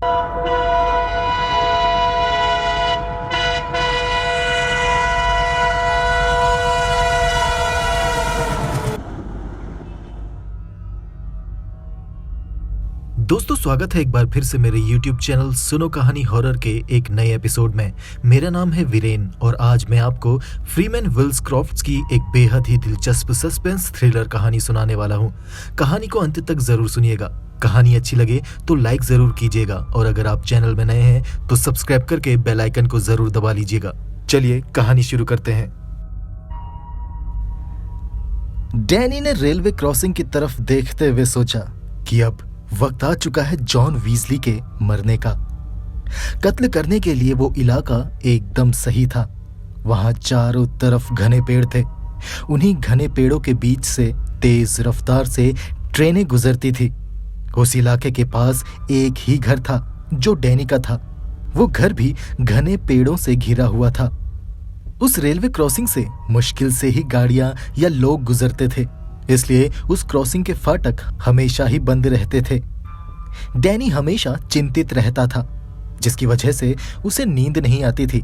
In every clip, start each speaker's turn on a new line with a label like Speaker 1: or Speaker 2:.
Speaker 1: दोस्तों, स्वागत है एक बार फिर से मेरे YouTube चैनल सुनो कहानी हॉरर के एक नए एपिसोड में। मेरा नाम है वीरेन और आज मैं आपको फ्रीमैन विल्सक्रॉफ्ट्स की एक बेहद ही दिलचस्प सस्पेंस थ्रिलर कहानी सुनाने वाला हूँ। कहानी को अंत तक जरूर सुनिएगा। कहानी अच्छी लगे तो लाइक जरूर कीजिएगा और अगर आप चैनल में नए हैं तो सब्सक्राइब करके बेल आइकन को जरूर दबा लीजिएगा। चलिए कहानी शुरू करते हैं। डैनी ने रेलवे क्रॉसिंग की तरफ देखते हुए सोचा कि अब वक्त आ चुका है जॉन वीजली के मरने का। कत्ल करने के लिए वो इलाका एकदम सही था। वहां चारों तरफ घने पेड़ थे। उन्हीं घने पेड़ों के बीच से तेज रफ्तार से ट्रेनें गुजरती थी। उस इलाके के पास एक ही घर था जो डैनी का था। वो घर भी घने पेड़ों से घिरा हुआ था। उस रेलवे क्रॉसिंग से मुश्किल से ही गाड़ियां या लोग गुजरते थे, इसलिए उस क्रॉसिंग के फाटक हमेशा ही बंद रहते थे। डैनी हमेशा चिंतित रहता था, जिसकी वजह से उसे नींद नहीं आती थी,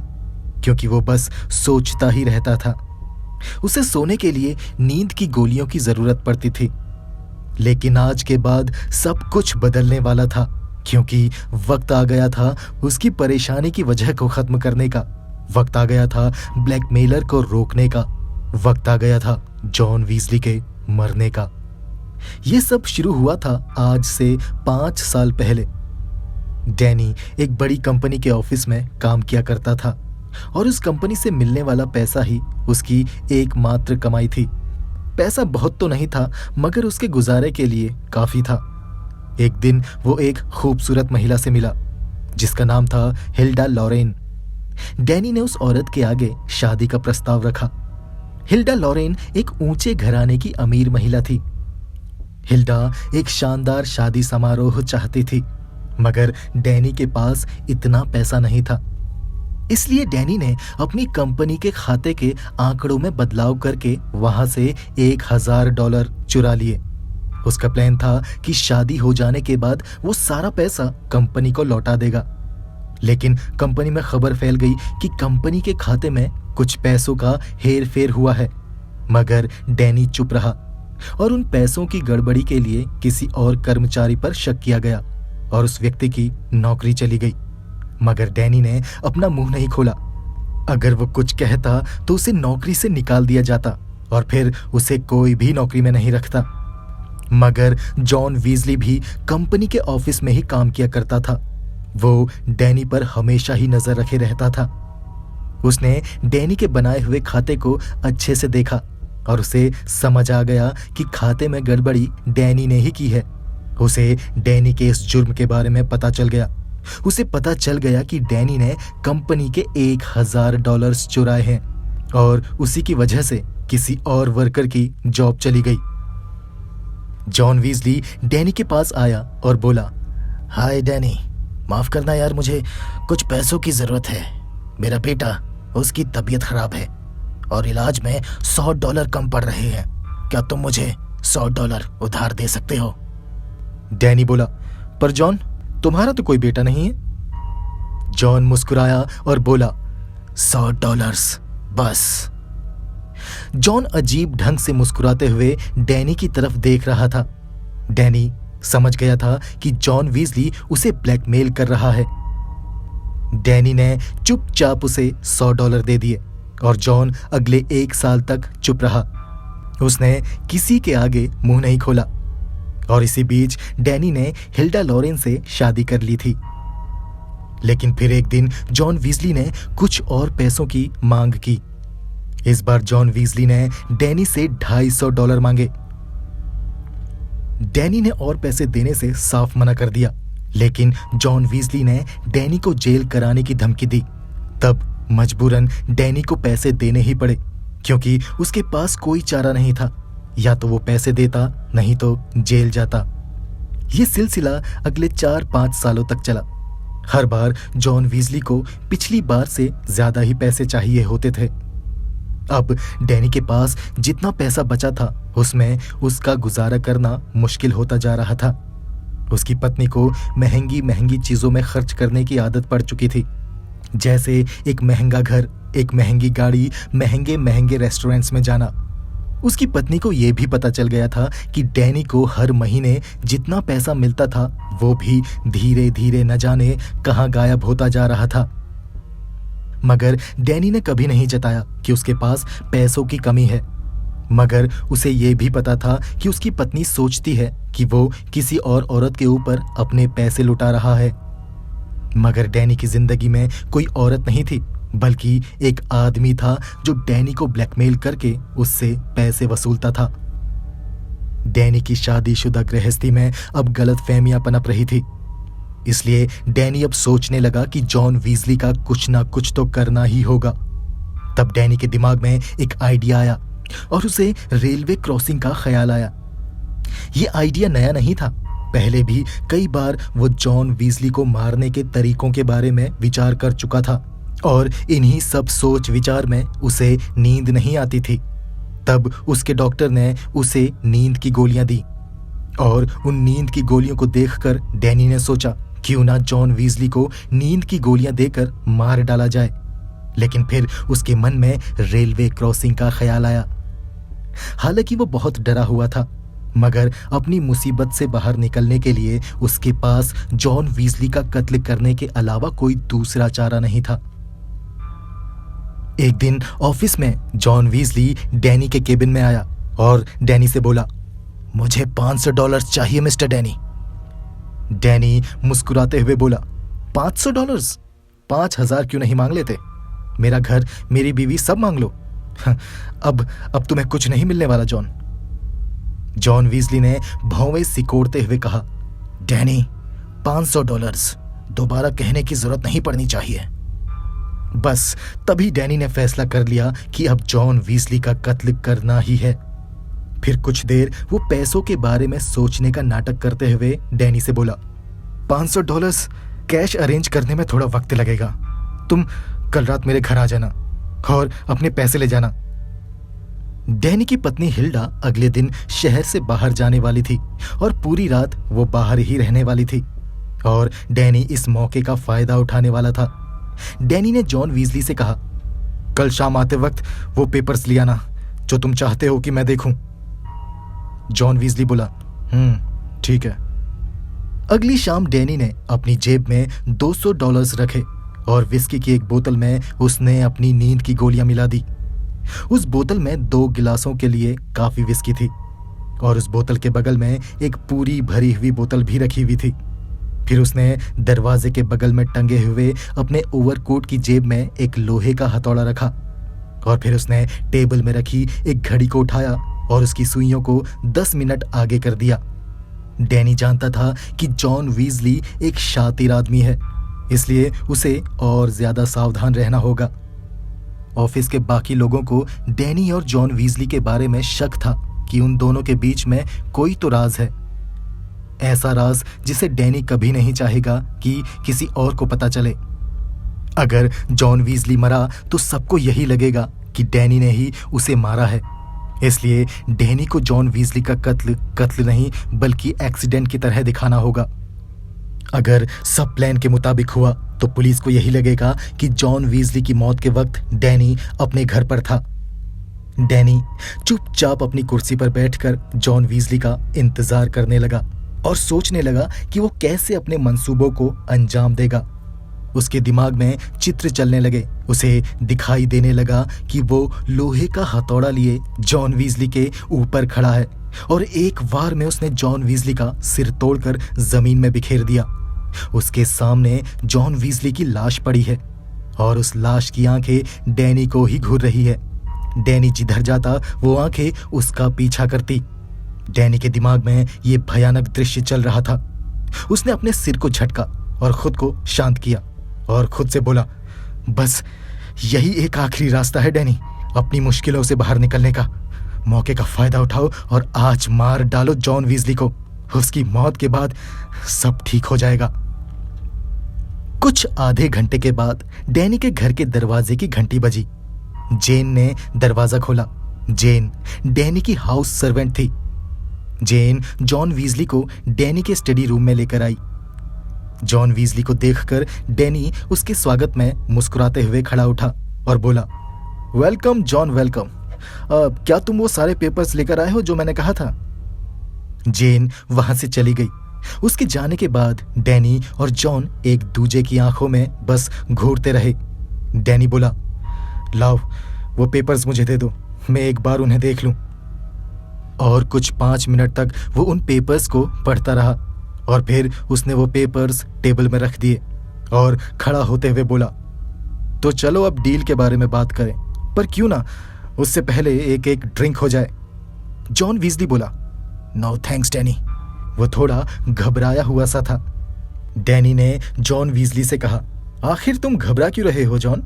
Speaker 1: क्योंकि वो बस सोचता ही रहता था। उसे सोने के लिए नींद की गोलियों की जरूरत पड़ती थी। लेकिन आज के बाद सब कुछ बदलने वाला था, क्योंकि वक्त आ गया था उसकी परेशानी की वजह को खत्म करने का। वक्त आ गया था ब्लैकमेलर को रोकने का। वक्त आ गया था जॉन वीजली के मरने का। यह सब शुरू हुआ था आज से 5 साल पहले। डैनी एक बड़ी कंपनी के ऑफिस में काम किया करता था और उस कंपनी से मिलने वाला पैसा ही उसकी एकमात्र कमाई थी। पैसा बहुत तो नहीं था, मगर उसके गुजारे के लिए काफी था। एक दिन वो एक खूबसूरत महिला से मिला जिसका नाम था हिल्डा लॉरेन। डैनी ने उस औरत के आगे शादी का प्रस्ताव रखा। हिल्डा लॉरेन एक ऊंचे घराने की अमीर महिला थी। हिल्डा एक शानदार शादी समारोह चाहती थी, मगर डैनी के पास इतना पैसा नहीं था। इसलिए डैनी ने अपनी कंपनी के खाते के आंकड़ों में बदलाव करके वहां से $1000 चुरा लिए। उसका प्लान था कि शादी हो जाने के बाद वो सारा पैसा कंपनी को लौटा देगा। लेकिन कंपनी में खबर फैल गई कि कंपनी के खाते में कुछ पैसों का हेर फेर हुआ है, मगर डैनी चुप रहा और उन पैसों की गड़बड़ी के लिए किसी और कर्मचारी पर शक किया गया और उस व्यक्ति की नौकरी चली गई। मगर डैनी ने अपना मुंह नहीं खोला। अगर वो कुछ कहता तो उसे नौकरी से निकाल दिया जाता और फिर उसे कोई भी नौकरी में नहीं रखता। मगर जॉन वीजली भी कंपनी के ऑफिस में ही काम किया करता था। वो डैनी पर हमेशा ही नजर रखे रहता था। उसने डैनी के बनाए हुए खाते को अच्छे से देखा और उसे समझ आ गया कि खाते में गड़बड़ी डैनी ने ही की है। उसे डैनी के इस जुर्म के बारे में पता चल गया। उसे पता चल गया कि डैनी ने कंपनी के $1000 चुराए हैं और उसी की वजह से किसी और वर्कर की जॉब चली गई। जॉन वीजली डैनी के पास आया और बोला, हाय डैनी, माफ करना यार, मुझे कुछ पैसों की जरूरत है। मेरा बेटा, उसकी तबीयत खराब है और इलाज में $100 कम पड़ रहे हैं। क्या तुम मुझे $100 उधार दे सकते हो? डैनी बोला, पर जॉन, तुम्हारा तो कोई बेटा नहीं है। जॉन मुस्कुराया और बोला, $100 बस। जॉन अजीब ढंग से मुस्कुराते हुए डैनी की तरफ देख रहा था। डैनी समझ गया था कि जॉन वीजली उसे ब्लैकमेल कर रहा है। डैनी ने चुपचाप उसे $100 दे दिए और जॉन अगले 1 साल तक चुप रहा। उसने किसी के आगे मुंह नहीं खोला और इसी बीच डैनी ने हिल्डा लॉरेन से शादी कर ली थी। लेकिन फिर एक दिन जॉन वीजली ने कुछ और पैसों की मांग की। इस बार जॉन वीजली ने डैनी से $250 मांगे। डैनी ने और पैसे देने से साफ मना कर दिया, लेकिन जॉन वीजली ने डैनी को जेल कराने की धमकी दी। तब मजबूरन डैनी को पैसे देने ही पड़े, क्योंकि उसके पास कोई चारा नहीं था। या तो वो पैसे देता, नहीं तो जेल जाता। ये सिलसिला अगले 4-5 सालों तक चला। हर बार जॉन वीजली को पिछली बार से ज्यादा ही पैसे चाहिए होते थे। अब डैनी के पास जितना पैसा बचा था उसमें उसका गुजारा करना मुश्किल होता जा रहा था। उसकी पत्नी को महंगी महंगी चीजों में खर्च करने की आदत पड़ चुकी थी, जैसे एक महंगा घर, एक महंगी गाड़ी, महंगे महंगे रेस्टोरेंट्स में जाना। उसकी पत्नी को यह भी पता चल गया था कि डैनी को हर महीने जितना पैसा मिलता था वो भी धीरे धीरे न जाने कहां गायब होता जा रहा था। मगर डैनी ने कभी नहीं जताया कि उसके पास पैसों की कमी है, मगर उसे यह भी पता था कि उसकी पत्नी सोचती है कि वो किसी और औरत के ऊपर अपने पैसे लुटा रहा है। मगर डैनी की जिंदगी में कोई औरत नहीं थी, बल्कि एक आदमी था जो डैनी को ब्लैकमेल करके उससे पैसे वसूलता था। डैनी की शादीशुदा गृहस्थी में अब गलतफहमियां पनप रही थी, इसलिए डैनी अब सोचने लगा कि जॉन वीजली का कुछ ना कुछ तो करना ही होगा। तब डैनी के दिमाग में एक आइडिया आया और उसे रेलवे क्रॉसिंग का ख्याल आया। ये आइडिया नया नहीं था, पहले भी कई बार वो जॉन वीजली को मारने के तरीकों के बारे में विचार कर चुका था और इन्हीं सब सोच विचार में उसे नींद नहीं आती थी। तब उसके डॉक्टर ने उसे नींद की गोलियां दी और उन नींद की गोलियों को देखकर डैनी ने सोचा क्यों ना जॉन वीजली को नींद की गोलियां देकर मार डाला जाए। लेकिन फिर उसके मन में रेलवे क्रॉसिंग का ख्याल आया। हालांकि वो बहुत डरा हुआ था, मगर अपनी मुसीबत से बाहर निकलने के लिए उसके पास जॉन वीजली का कत्ल करने के अलावा कोई दूसरा चारा नहीं था। एक दिन ऑफिस में जॉन वीजली डैनी के केबिन में आया और डैनी से बोला, मुझे $500 चाहिए मिस्टर डैनी। डैनी मुस्कुराते हुए बोला, $500? 5,000 क्यों नहीं मांग लेते? मेरा घर, मेरी बीवी सब मांग लो। अब तुम्हें कुछ नहीं मिलने वाला जॉन। जॉन वीजली ने भौवें सिकोड़ते हुए कहा, डैनी, $500 दोबारा कहने की जरूरत नहीं पड़नी चाहिए। बस तभी डैनी ने फैसला कर लिया कि अब जॉन वीजली का कत्ल करना ही है। फिर कुछ देर वो पैसों के बारे में सोचने का नाटक करते हुए डैनी से बोला, $500 कैश अरेंज करने में थोड़ा वक्त लगेगा। तुम कल रात मेरे घर आ जाना और अपने पैसे ले जाना। डैनी की पत्नी हिल्डा अगले दिन शहर से बाहर जाने वाली थी और पूरी रात वो बाहर ही रहने वाली थी और डैनी इस मौके का फायदा उठाने वाला था। डैनी ने जॉन वीजली से कहा, कल शाम आते वक्त वो पेपर्स ले आना जो तुम चाहते हो कि मैं देखूं। जॉन वीजली बोला, ठीक है। अगली शाम डैनी ने अपनी जेब में $200 रखे और विस्की की एक बोतल में उसने अपनी नींद की गोलियां मिला दी। उस बोतल में 2 गिलासों के लिए काफी विस्की थी और उस बोतल के बगल में एक पूरी भरी हुई बोतल भी रखी हुई थी। फिर उसने दरवाजे के बगल में टंगे हुए अपने ओवरकोट की जेब में एक लोहे का हथौड़ा रखा और फिर उसने टेबल में रखी एक घड़ी को उठाया और उसकी सुइयों को 10 मिनट आगे कर दिया। डैनी जानता था कि जॉन वीजली एक शातिर आदमी है, इसलिए उसे और ज्यादा सावधान रहना होगा। ऑफिस के बाकी लोगों को डैनी और जॉन वीजली के बारे में शक था कि उन दोनों के बीच में कोई तो राज है, ऐसा राज जिसे डैनी कभी नहीं चाहेगा कि किसी और को पता चले। अगर जॉन वीजली मरा तो सबको यही लगेगा कि डैनी ने ही उसे मारा है, इसलिए डैनी को जॉन वीजली का कत्ल नहीं बल्कि एक्सीडेंट की तरह दिखाना होगा। अगर सब प्लान के मुताबिक हुआ तो पुलिस को यही लगेगा कि जॉन वीजली की मौत के वक्त डैनी अपने घर पर था। डैनी चुपचाप अपनी कुर्सी पर बैठकर जॉन वीजली का इंतजार करने लगा और सोचने लगा कि वो कैसे अपने मंसूबों को अंजाम देगा। उसके दिमाग में चित्र चलने लगे। उसे दिखाई देने लगा कि वो लोहे का हथौड़ा लिए जॉन वीजली के ऊपर खड़ा है और एक वार में उसने जॉन वीजली का सिर तोड़कर जमीन में बिखेर दिया। उसके सामने जॉन वीजली की लाश पड़ी है और उस लाश की आंखें डैनी को ही घूर रही है। डैनी जिधर जाता वो आंखें उसका पीछा करती। डैनी के दिमाग में ये भयानक दृश्य चल रहा था। उसने अपने सिर को झटका और खुद को शांत किया और खुद से बोला, बस यही एक आखिरी रास्ता है डैनी, अपनी मुश्किलों से बाहर निकलने का। मौके का फायदा उठाओ और आज मार डालो जॉन वीजली को। उसकी मौत के बाद सब ठीक हो जाएगा। कुछ आधे घंटे के बाद डैनी के घर के दरवाजे की घंटी बजी। जेन ने दरवाजा खोला। जेन डैनी की हाउस सर्वेंट थी। जेन जॉन वीजली को डैनी के स्टडी रूम में लेकर आई। जॉन वीजली को देखकर डैनी उसके स्वागत में मुस्कुराते हुए खड़ा उठा और बोला, वेलकम जॉन, वेलकम। क्या तुम वो सारे पेपर्स लेकर आए हो जो मैंने कहा था? जेन वहां से चली गई। उसके जाने के बाद डैनी और जॉन एक दूजे की आंखों में बस घूरते रहे। डैनी बोला, लाओ वो पेपर्स मुझे दे दो, मैं एक बार उन्हें देख लूं। और कुछ 5 मिनट तक वो उन पेपर्स को पढ़ता रहा और फिर उसने वो पेपर्स टेबल में रख दिए और खड़ा होते हुए बोला, तो चलो अब डील के बारे में बात करें, पर क्यों ना उससे पहले एक एक ड्रिंक हो जाए। जॉन वीजली बोला, नो थैंक्स डैनी। वो थोड़ा घबराया हुआ सा था। डैनी ने जॉन वीजली से कहा, आखिर तुम घबरा क्यों रहे हो जॉन?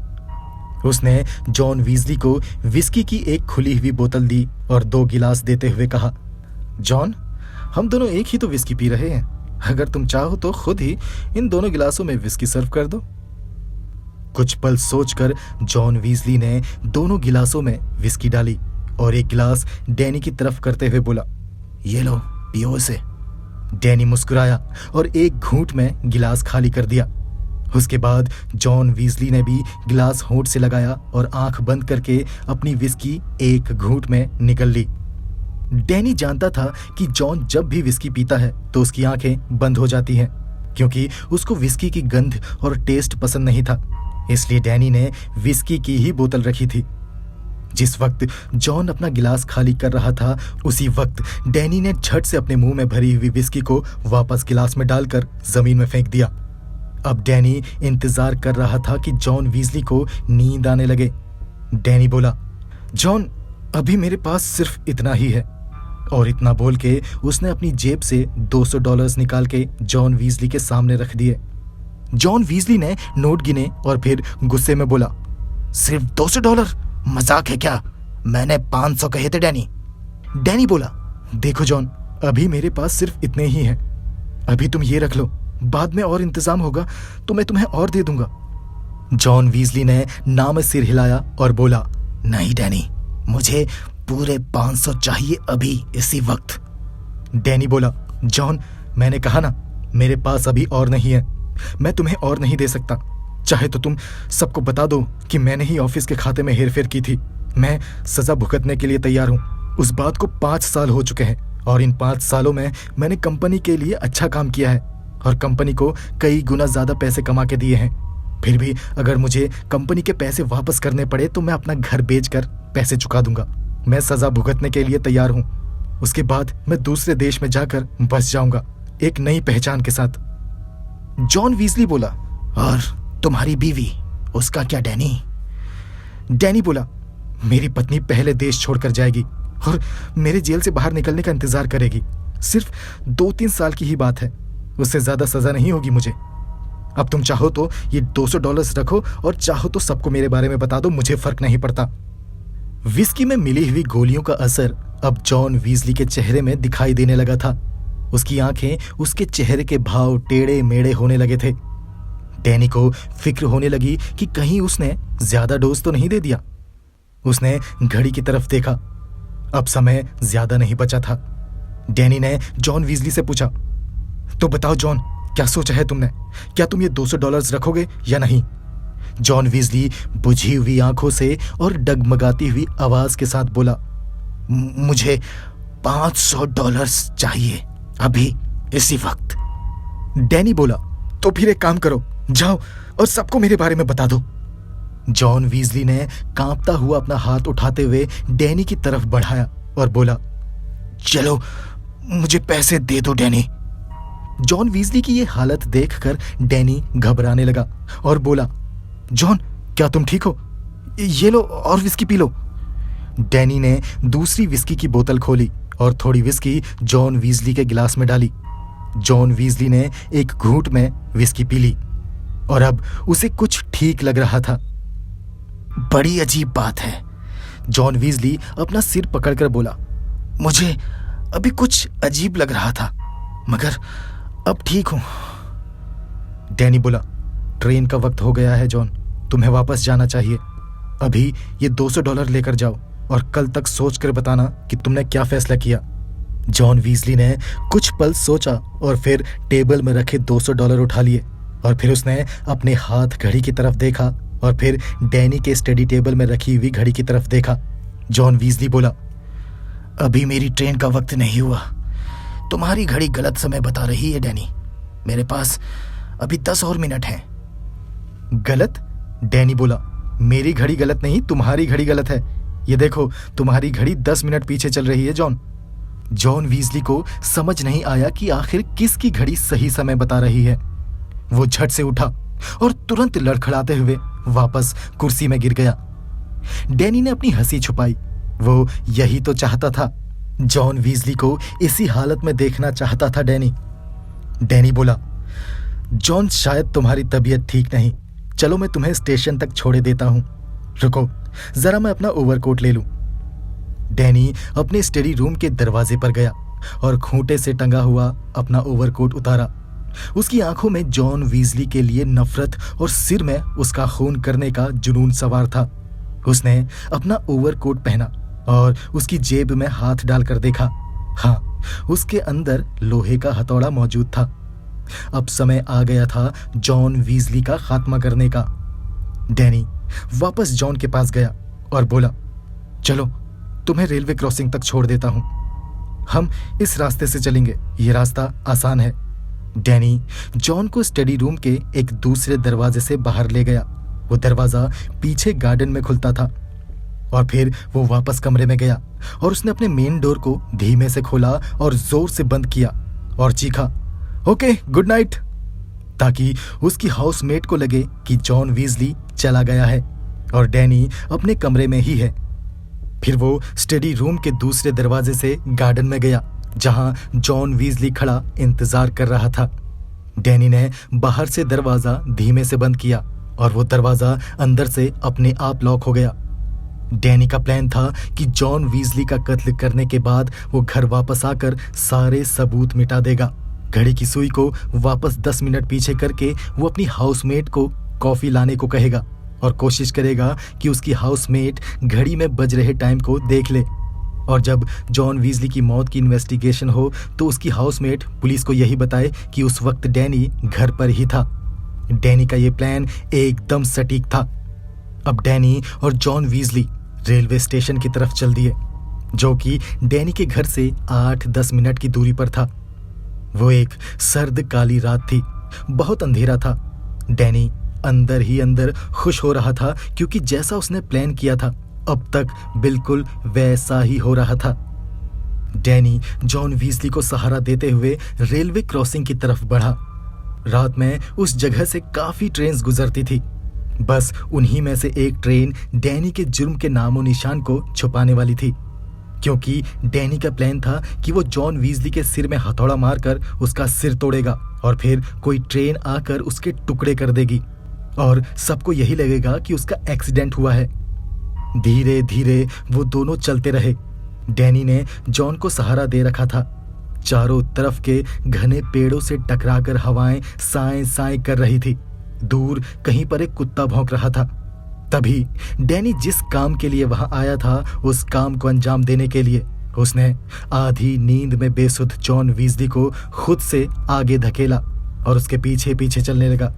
Speaker 1: उसने जॉन वीजली को विस्की की एक खुली हुई बोतल दी और 2 गिलास देते हुए कहा, जॉन हम दोनों एक ही तो विस्की पी रहे हैं, अगर तुम चाहो तो खुद ही इन दोनों गिलासों में विस्की सर्व कर दो। कुछ पल सोचकर जॉन वीजली ने दोनों गिलासों में विस्की डाली और एक गिलास डैनी की तरफ करते हुए बोला, ये लो पियो इसे। डैनी मुस्कुराया और एक घूंट में गिलास खाली कर दिया। उसके बाद जॉन वीजली ने भी गिलास होंठ से लगाया और आंख बंद करके अपनी विस्की एक घूंट में निगल ली। डैनी जानता था कि जॉन जब भी विस्की पीता है तो उसकी आंखें बंद हो जाती हैं, क्योंकि उसको विस्की की गंध और टेस्ट पसंद नहीं था। इसलिए डैनी ने विस्की की ही बोतल रखी थी। जिस वक्त जॉन अपना गिलास खाली कर रहा था, उसी वक्त डैनी ने झट से अपने मुंह में भरी हुई विस्की को वापस गिलास में डालकर जमीन में फेंक दिया। अब डैनी इंतजार कर रहा था कि जॉन वीजली को नींद आने लगे। डैनी बोला, जॉन अभी मेरे पास सिर्फ इतना ही है। और इतना बोल के उसने अपनी जेब से $200 निकाल के जॉन वीजली के सामने रख दिए। जॉन वीजली ने नोट गिने और फिर गुस्से में बोला, सिर्फ $200? मजाक है क्या? मैंने 500 कहे थे डैनी। डैनी बोला, देखो जॉन अभी मेरे पास सिर्फ इतने ही हैं, अभी तुम ये रख लो, बाद में और इंतजाम होगा तो मैं तुम्हें और दे दूंगा। जॉन वीजली ने ना में सिर हिलाया और बोला, नहीं डैनी, मुझे पूरे 500 चाहिए अभी इसी वक्त। डैनी बोला, जॉन मैंने कहा ना मेरे पास अभी और नहीं है, मैं तुम्हें और नहीं दे सकता। चाहे तो तुम सबको बता दो कि मैंने ही ऑफिस के खाते में हेरफेर की थी। मैं सजा भुगतने के लिए तैयार हूँ। उस बात को 5 साल हो चुके हैं और इन 5 सालों में मैंने कंपनी के लिए अच्छा काम किया है और कंपनी को कई गुना ज्यादा पैसे कमा के दिए हैं। फिर भी अगर मुझे कंपनी के पैसे वापस करने पड़े तो मैं अपना घर बेचकर पैसे चुका दूंगा। मैं सजा भुगतने के लिए तैयार हूँ। उसके बाद मैं दूसरे देश में जाकर बस जाऊंगा, एक नई पहचान के साथ। जॉन वीजली बोला, और तुम्हारी बीवी, उसका क्या डैनी? डैनी बोला, मेरी पत्नी पहले देश छोड़कर जाएगी और मेरे जेल से बाहर निकलने का इंतजार करेगी। सिर्फ 2-3 साल की ही बात है, उससे ज्यादा सजा नहीं होगी मुझे। अब तुम चाहो तो ये $200 रखो और चाहो तो सबको मेरे बारे में बता दो, मुझे फर्क नहीं पड़ता। विस्की में मिली हुई गोलियों का असर अब जॉन वीजली के चेहरे में दिखाई देने लगा था। उसकी आंखें उसके चेहरे के भाव टेढ़े मेढ़े होने लगे थे। डैनी को फिक्र होने लगी कि कहीं उसने ज्यादा डोज तो नहीं दे दिया। उसने घड़ी की तरफ देखा, अब समय ज्यादा नहीं बचा था। डैनी ने जॉन वीजली से पूछा, तो बताओ जॉन, क्या सोचा है तुमने? क्या तुम ये $200 रखोगे या नहीं? जॉन वीजली बुझी हुई आंखों से और डगमगाती हुई आवाज के साथ बोला, मुझे $500 चाहिए अभी इसी वक्त। डैनी बोला, तो फिर एक काम करो, जाओ और सबको मेरे बारे में बता दो। जॉन वीजली ने कांपता हुआ अपना हाथ उठाते हुए डैनी की तरफ बढ़ाया और बोला, चलो मुझे पैसे दे दो डैनी। जॉन वीजली की ये हालत देखकर डैनी घबराने लगा और बोला, जॉन क्या तुम ठीक हो? ये लो और विस्की पी लो। डैनी ने दूसरी विस्की की बोतल खोली और थोड़ी विस्की जॉन वीजली के गिलास में डाली। जॉन वीजली ने एक घूंट में विस्की पी ली और अब उसे कुछ ठीक लग रहा था। बड़ी अजीब बात है, जॉन वीजली अपना सिर पकड़कर बोला, मुझे अभी कुछ अजीब लग रहा था मगर अब ठीक हूं। डैनी बोला, ट्रेन का वक्त हो गया है जॉन, तुम्हें वापस जाना चाहिए। अभी ये $200 लेकर जाओ और कल तक सोच कर बताना कि तुमने क्या फैसला किया। जॉन वीजली ने कुछ पल सोचा और फिर टेबल में रखे $200 उठा लिए और फिर उसने अपने हाथ घड़ी की तरफ देखा और फिर डैनी के स्टडी टेबल में रखी हुई घड़ी की तरफ देखा। जॉन वीजली बोला, अभी मेरी ट्रेन का वक्त नहीं हुआ। तुम्हारी घड़ी गलत समय बता रही है डैनी। मेरे पास अभी 10 और मिनट हैं। गलत? डैनी बोला, मेरी घड़ी गलत नहीं, तुम्हारी घड़ी गलत है। ये देखो, तुम्हारी घड़ी 10 मिनट पीछे चल रही है जॉन। जॉन वीजली को समझ नहीं आया कि आखिर किसकी घड़ी सही समय बता रही है। वो झट से उठा और तुरंत लड़खड़ाते हुए वापस कुर्सी में गिर गया। डैनी ने अपनी हंसी छुपाई। वो यही तो चाहता था। जॉन वीजली को इसी हालत में देखना चाहता था डैनी। डैनी बोला, जॉन शायद तुम्हारी तबीयत ठीक नहीं। चलो मैं तुम्हें स्टेशन तक छोड़े देता हूं। रुको, जरा मैं अपना ओवरकोट ले लूं। डैनी अपने स्टडी रूम के दरवाजे पर गया और खूंटे से टंगा हुआ अपना ओवरकोट उतारा। उसकी आंखों में जॉन वीजली के लिए नफरत और सिर में उसका खून करने का जुनून सवार था। उसने अपना ओवरकोट पहना और उसकी जेब में हाथ डालकर देखा। हाँ, उसके अंदर लोहे का हथौड़ा मौजूद था। अब समय आ गया था जॉन वीजली का खात्मा करने का। डैनी वापस जॉन के पास गया और बोला, चलो तुम्हें रेलवे क्रॉसिंग तक छोड़ देता हूं। हम इस रास्ते से चलेंगे, ये रास्ता आसान है। डैनी जॉन को स्टडी रूम के एक दूसरे दरवाजे से बाहर ले गया। वो दरवाजा पीछे गार्डन में खुलता था और फिर वो वापस कमरे में गया और उसने अपने मेन डोर को धीमे से खोला और जोर से बंद किया और चीखा, ओके गुड नाइट, ताकि उसकी हाउसमेट को लगे कि जॉन वीजली चला गया है और डैनी अपने कमरे में ही है। फिर वो स्टडी रूम के दूसरे दरवाजे से गार्डन में गया जहां जॉन वीजली खड़ा इंतजार कर रहा था। डैनी ने बाहर से दरवाजा धीमे से बंद किया और वो दरवाजा अंदर से अपने आप लॉक हो गया। डैनी का प्लान था कि जॉन वीजली का कत्ल करने के बाद वो घर वापस आकर सारे सबूत मिटा देगा। घड़ी की सुई को वापस 10 मिनट पीछे करके वो अपनी हाउसमेट को कॉफी लाने को कहेगा और कोशिश करेगा कि उसकी हाउसमेट घड़ी में बज रहे टाइम को देख ले और जब जॉन वीजली की मौत की इन्वेस्टिगेशन हो तो उसकी हाउसमेट पुलिस को यही बताए कि उस वक्त डैनी घर पर ही था। डैनी का ये प्लान एकदम सटीक था। अब डैनी और जॉन वीजली रेलवे स्टेशन की तरफ चल दिए, जो कि डैनी के घर से 8-10 मिनट की दूरी पर था। वो एक सर्द काली रात थी, बहुत अंधेरा था। डैनी अंदर ही अंदर खुश हो रहा था क्योंकि जैसा उसने प्लान किया था अब तक बिल्कुल वैसा ही हो रहा था। डैनी जॉन वीजली को सहारा देते हुए रेलवे क्रॉसिंग की तरफ बढ़ा। रात में उस जगह से काफी ट्रेन्स गुजरती थी। बस उन्हीं में से एक ट्रेन डैनी के जुर्म के नामो निशान को छुपाने वाली थी, क्योंकि डैनी का प्लान था कि वो जॉन वीजली के सिर में हथौड़ा मारकर उसका सिर तोड़ेगा और फिर कोई ट्रेन आकर उसके टुकड़े कर देगी और सबको यही लगेगा कि उसका एक्सीडेंट हुआ है। धीरे धीरे वो दोनों चलते रहे। डैनी ने जॉन को सहारा दे रखा था। चारों तरफ के घने पेड़ों से टकराकर हवाएं साएं साएं कर रही थी। दूर कहीं पर एक कुत्ता भौंक रहा था। तभी डैनी जिस काम के लिए वहां आया था उस काम को अंजाम देने के लिए उसने आधी नींद में बेसुध जॉन वीजली को खुद से आगे धकेला और उसके पीछे पीछे चलने लगा।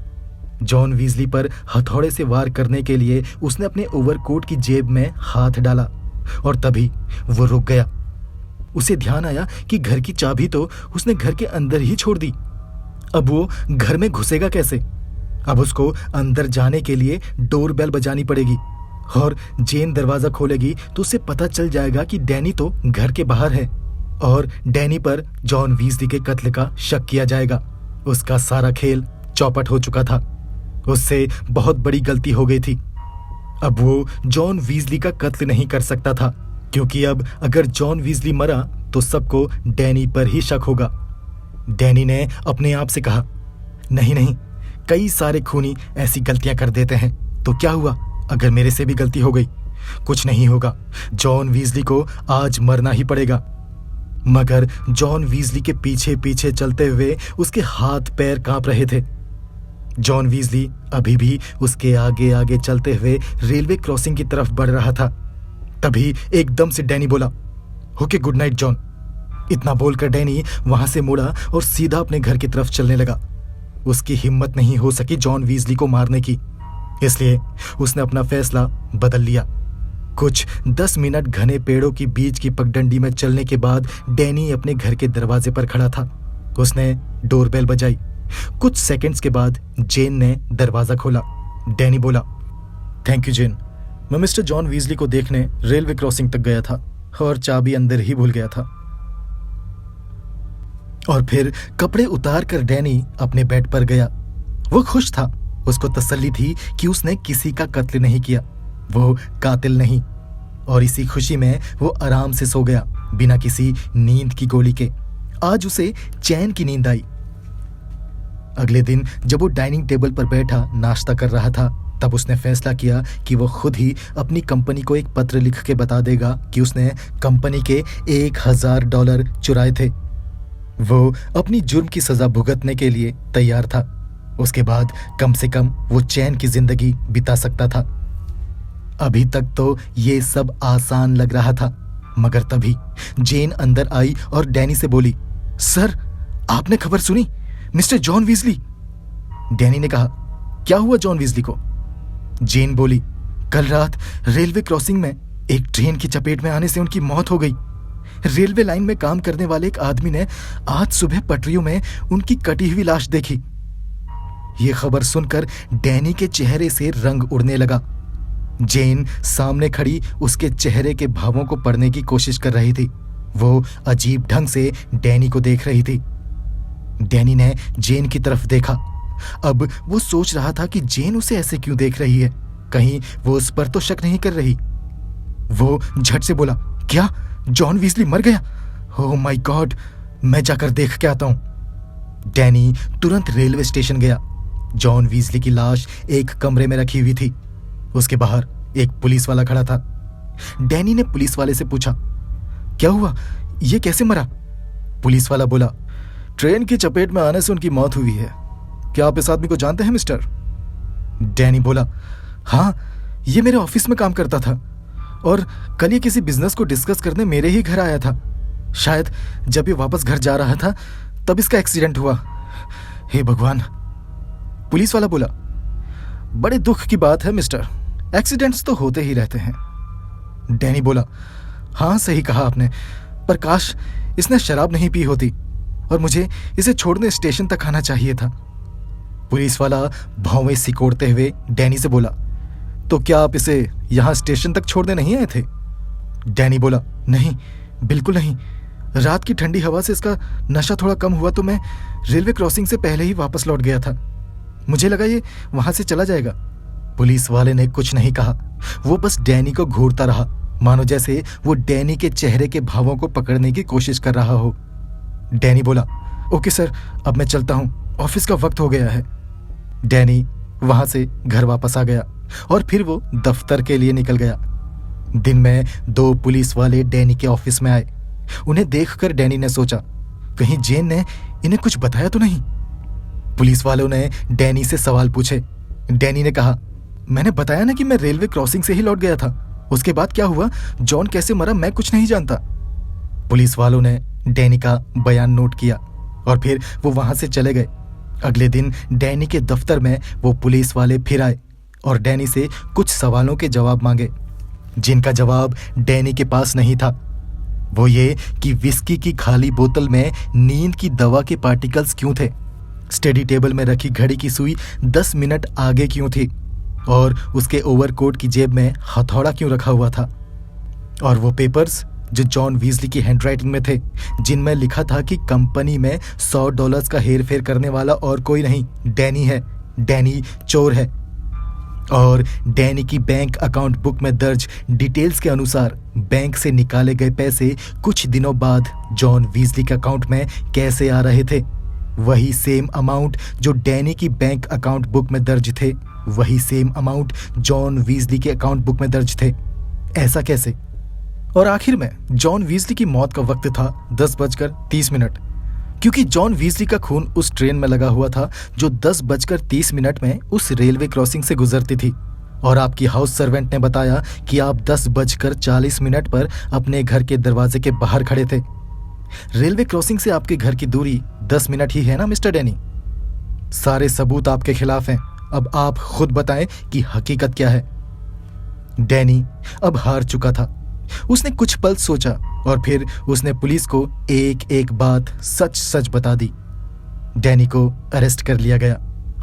Speaker 1: जॉन वीजली पर हथौड़े से वार करने के लिए उसने अपने ओवरकोट की जेब में हाथ डाला और तभी वो रुक गया। उसे ध्यान आया कि घर की चाबी तो उसने घर के अंदर ही छोड़ दी। अब वो घर में घुसेगा कैसे? अब उसको अंदर जाने के लिए डोर बेल बजानी पड़ेगी और जेन दरवाजा खोलेगी तो उसे पता चल जाएगा कि डैनी तो घर के बाहर है और डैनी पर जॉन वीजली के कत्ल का शक किया जाएगा। उसका सारा खेल चौपट हो चुका था। उससे बहुत बड़ी गलती हो गई थी। अब वो जॉन वीजली का कत्ल नहीं कर सकता था, क्योंकि अब अगर जॉन वीजली मरा तो सबको डैनी पर ही शक होगा। डैनी ने अपने आप से कहा, नहीं नहीं, कई सारे खूनी ऐसी गलतियां कर देते हैं, तो क्या हुआ अगर मेरे से भी गलती हो गई? कुछ नहीं होगा, जॉन वीजली को आज मरना ही पड़ेगा। मगर जॉन वीजली के पीछे पीछे चलते हुए उसके हाथ पैर कांप रहे थे। जॉन वीजली अभी भी उसके आगे आगे चलते हुए रेलवे क्रॉसिंग की तरफ बढ़ रहा था। तभी एकदम से डैनी बोला, ओके गुड नाइट जॉन। इतना बोलकर डैनी वहां से मुड़ा और सीधा अपने घर की तरफ चलने लगा। उसकी हिम्मत नहीं हो सकी जॉन वीजली को मारने की, इसलिए उसने अपना फैसला बदल लिया। कुछ 10 मिनट घने पेड़ों की बीच की पगडंडी में चलने के बाद डैनी अपने घर के दरवाजे पर खड़ा था। उसने डोरबेल बजाई। कुछ सेकंड्स के बाद जेन ने दरवाजा खोला। डैनी बोला, थैंक यू जेन, मैं मिस्टर जॉन वीजली को देखने रेलवे क्रॉसिंग तक गया था और चाबी अंदर ही भूल गया था। और फिर कपड़े उतार कर डैनी अपने बेड पर गया। वो खुश था। उसको तसल्ली थी कि उसने किसी का कत्ल नहीं किया, वो कातिल नहीं। और इसी खुशी में वो आराम से सो गया बिना किसी नींद की गोली के। आज उसे चैन की नींद आई। अगले दिन जब वो डाइनिंग टेबल पर बैठा नाश्ता कर रहा था, तब उसने फैसला किया कि वो खुद ही अपनी कंपनी को एक पत्र लिख के बता देगा कि उसने कंपनी के $1000 चुराए थे। वो अपनी जुर्म की सजा भुगतने के लिए तैयार था। उसके बाद कम से कम वो चैन की जिंदगी बिता सकता था। अभी तक तो ये सब आसान लग रहा था, मगर तभी जेन अंदर आई और डैनी से बोली, सर, आपने खबर सुनी? Mister John Weasley. डैनी ने कहा, क्या हुआ जॉन वीजली को? जेन बोली, कल रात रेलवे क्रॉसिंग में एक ट्रेन की चपेट में आने से उनकी मौत हो गई। रेलवे लाइन में काम करने वाले एक आदमी ने आज सुबह पटरियों में उनकी कटी हुई लाश देखी। यह खबर सुनकर डैनी के चेहरे से रंग उड़ने लगा। जेन सामने खड़ी उसके चेहरे के भावों को पढ़ने की कोशिश कर रही थी। वो अजीब ढंग से डैनी को देख रही थी। डैनी ने जेन की तरफ देखा। अब वो सोच रहा था कि जेन उसे ऐसे क्यों देख रही है, कहीं वो उस पर तो शक नहीं कर रही। वो झट से बोला, क्या जॉन वीजली मर गया? ओह माय गॉड, मैं जाकर देख के आता हूं। डैनी तुरंत रेलवे स्टेशन गया। जॉन वीजली की लाश एक कमरे में रखी हुई थी। उसके बाहर एक पुलिस वाला खड़ा था। डैनी ने पुलिस वाले से पूछा, क्या हुआ, ये कैसे मरा? पुलिस वाला बोला, ट्रेन की चपेट में आने से उनकी मौत हुई है। क्या आप इस आदमी को जानते हैं मिस्टर? डैनी बोला, हाँ, ये मेरे ऑफिस में काम करता था और कल ये किसी बिजनेस को डिस्कस करने मेरे ही घर आया था। शायद जब ये वापस घर जा रहा था तब इसका एक्सीडेंट हुआ। हे भगवान। पुलिस वाला बोला, बड़े दुख की बात है मिस्टर, एक्सीडेंट्स तो होते ही रहते हैं। डैनी बोला, हाँ सही कहा आपने, पर काश इसने शराब नहीं पी होती और मुझे इसे छोड़ने स्टेशन तक आना चाहिए था। पुलिस वाला भौवें सिकोड़ते हुए डैनी से बोला, तो क्या आप इसे यहां स्टेशन तक छोड़ने नहीं आए थे? डैनी बोला, नहीं, बिल्कुल नहीं। रात की ठंडी हवा से इसका नशा थोड़ा कम हुआ तो मैं रेलवे क्रॉसिंग से पहले ही वापस लौट गया था। मुझे लगा ये वहां से चला जाएगा। पुलिस वाले ने कुछ नहीं कहा। वो बस डैनी को घूरता रहा, मानो जैसे वो डैनी के चेहरे के भावों को पकड़ने की कोशिश कर रहा हो। डैनी बोला, ओके सर, अब मैं चलता हूं, ऑफिस का वक्त हो गया है। डैनी वहां से घर वापस आ गया और फिर वो दफ्तर के लिए निकल गया। दिन में 2 पुलिस वाले डैनी के ऑफिस में आए। उन्हें देखकर डैनी ने सोचा, कहीं जेन ने इन्हें कुछ बताया तो नहीं। पुलिस वालों ने डैनी से सवाल पूछे। डैनी ने कहा, मैंने बताया ना कि मैं रेलवे क्रॉसिंग से ही लौट गया था। उसके बाद क्या हुआ, जॉन कैसे मरा, मैं कुछ नहीं जानता। पुलिस वालों ने डैनी का बयान नोट किया और फिर वो वहां से चले गए। अगले दिन डैनी के दफ्तर में वो पुलिस वाले फिर आए और डैनी से कुछ सवालों के जवाब मांगे, जिनका जवाब डैनी के पास नहीं था। वो ये कि विस्की की खाली बोतल में नींद की दवा के पार्टिकल्स क्यों थे, स्टडी टेबल में रखी घड़ी की सुई 10 मिनट आगे क्यों थी और उसके ओवरकोट की जेब में हथौड़ा क्यों रखा हुआ था, और वो पेपर्स जो जॉन वीजली की हैंडराइटिंग में थे, जिनमें लिखा था कि कंपनी में $100 का हेर फेर करने वाला और कोई नहीं, डैनी है, डैनी चोर है। और डैनी की बैंक अकाउंट बुक में दर्ज डिटेल्स के अनुसार बैंक से निकाले गए पैसे कुछ दिनों बाद जॉन वीजली के अकाउंट में कैसे आ रहे थे, वही सेम अमाउंट जो डैनी की बैंक अकाउंट बुक में दर्ज थे, वही सेम अमाउंट जॉन वीजली के अकाउंट बुक में दर्ज थे। ऐसा कैसे? और आखिर में जॉन वीजली की मौत का वक्त था 10:30, क्योंकि जॉन वीजली का खून उस ट्रेन में लगा हुआ था जो 10:30 में उस रेलवे क्रॉसिंग से गुजरती थी। और आपकी हाउस सर्वेंट ने बताया कि आप 10:40 पर अपने घर के दरवाजे के बाहर खड़े थे। रेलवे क्रॉसिंग से आपके घर की दूरी 10 मिनट ही है ना मिस्टर डैनी? सारे सबूत आपके खिलाफ हैं। अब आप खुद बताएं कि हकीकत क्या है। डैनी अब हार चुका था। उसने कुछ पल सोचा और फिर उसने पुलिस को एक एक बात सच सच बता दी। डैनी को अरेस्ट कर लिया गया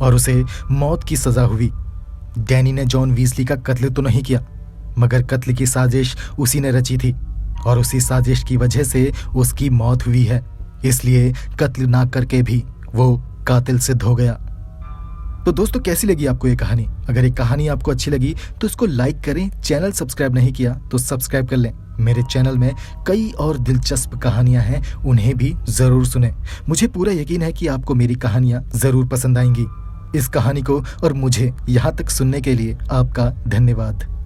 Speaker 1: और उसे मौत की सजा हुई। डैनी ने जॉन वीजली का कत्ल तो नहीं किया, मगर कत्ल की साजिश उसी ने रची थी और उसी साजिश की वजह से उसकी मौत हुई है। इसलिए कत्ल ना करके भी वो कातिल सिद्ध हो गया। तो दोस्तों, कैसी लगी आपको ये कहानी? अगर ये कहानी आपको अच्छी लगी तो इसको लाइक करें। चैनल सब्सक्राइब नहीं किया तो सब्सक्राइब कर लें। मेरे चैनल में कई और दिलचस्प कहानियां हैं, उन्हें भी जरूर सुनें। मुझे पूरा यकीन है कि आपको मेरी कहानियां जरूर पसंद आएंगी। इस कहानी को और मुझे यहाँ तक सुनने के लिए आपका धन्यवाद।